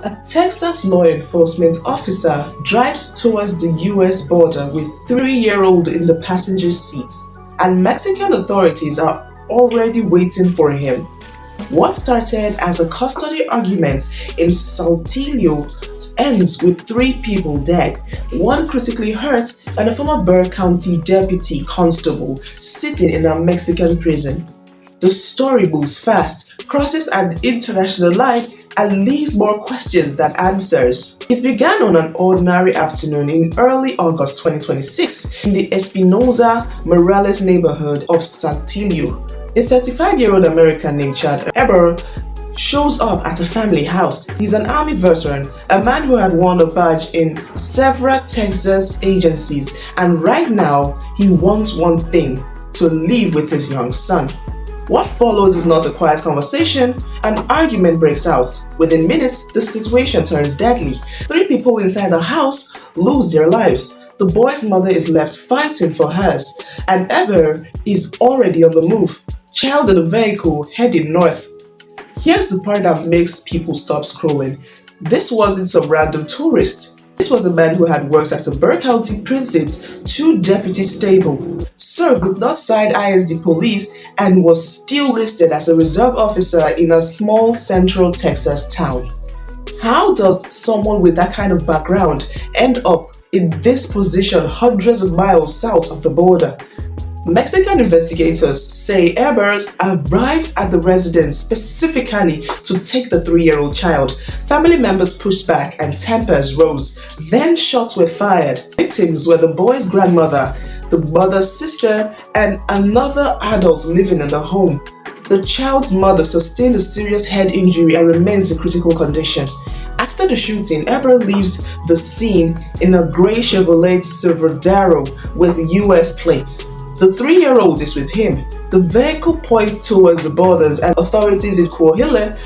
A Texas law enforcement officer drives towards the U.S. border with 3-year-old in the passenger seat, and Mexican authorities are already waiting for him. What started as a custody argument in Saltillo ends with 3 people dead, 1 critically hurt, and a former Bexar County deputy constable sitting in a Mexican prison. The story moves fast, crosses an international line, and leaves more questions than answers. It began on an ordinary afternoon in early August 2026 in the Espinosa Morales neighborhood of Saltillo. A 35-year-old American named Chad Eberle shows up at a family house. He's an Army veteran, a man who had worn a badge in several Texas agencies, and right now he wants one thing: to live with his young son. What follows is not a quiet conversation. An argument breaks out. Within minutes, the situation turns deadly. 3 people inside the house lose their lives. The boy's mother is left fighting for hers, and Eberle is already on the move. Child in the vehicle heading north. Here's the part that makes people stop scrolling. This wasn't some random tourist. This was a man who had worked as a Bexar County prison's 2 deputy stable, served with Northside ISD police, and was still listed as a reserve officer in a small central Texas town. How does someone with that kind of background end up in this position hundreds of miles south of the border? Mexican investigators say Eberle arrived at the residence specifically to take the 3-year-old child. Family members pushed back and tempers rose. Then shots were fired. Victims were the boy's grandmother, the mother's sister, and another adult living in the home. The child's mother sustained a serious head injury and remains in critical condition. After the shooting, Eberle leaves the scene in a gray Chevrolet Silverado with U.S. plates. The 3-year-old is with him. The vehicle points towards the borders, and authorities in Coahuila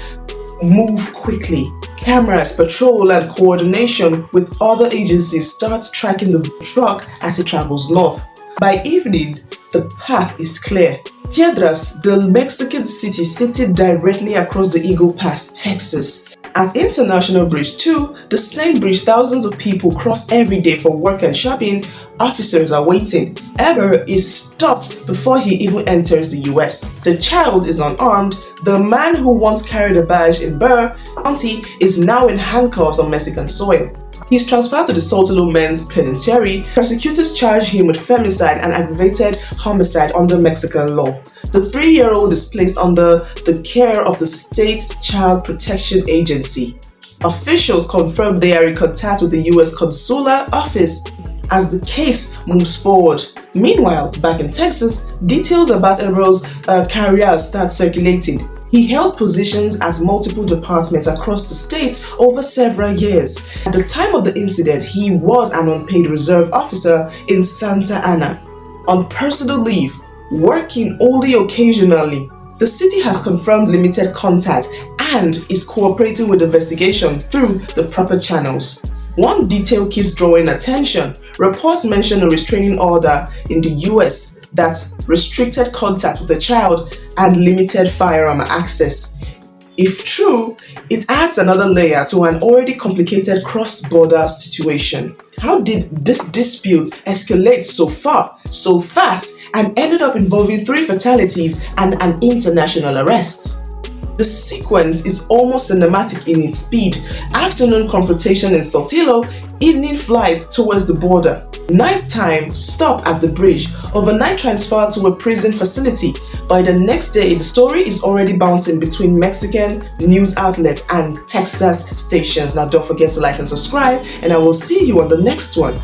move quickly. Cameras, patrol, and coordination with other agencies start tracking the truck as it travels north. By evening, the path is clear. Piedras, the Mexican city sitting directly across the Eagle Pass, Texas. At International Bridge 2, the same bridge thousands of people cross every day for work and shopping, officers are waiting. Eberle is stopped before he even enters the US. The child is unarmed. The man who once carried a badge in Bexar County is now in handcuffs on Mexican soil. He's transferred to the Saltillo Men's Penitentiary. Prosecutors charge him with femicide and aggravated homicide under Mexican law. The 3-year-old is placed under the care of the state's Child Protection Agency. Officials confirm they are in contact with the U.S. Consular Office as the case moves forward. Meanwhile, back in Texas, details about Eberle's career start circulating. He held positions at multiple departments across the state over several years. At the time of the incident, he was an unpaid reserve officer in Santa Ana, on personal leave, working only occasionally. The city has confirmed limited contact and is cooperating with the investigation through the proper channels. One detail keeps drawing attention. Reports mention a restraining order in the US that restricted contact with the child and limited firearm access. If true, it adds another layer to an already complicated cross-border situation. How did this dispute escalate so far, so fast, and ended up involving 3 fatalities and an international arrest? The sequence is almost cinematic in its speed. Afternoon confrontation in Saltillo, evening flight towards the border. Nighttime stop at the bridge, overnight transfer to a prison facility. By the next day, the story is already bouncing between Mexican news outlets and Texas stations. Now don't forget to like and subscribe, and I will see you on the next one.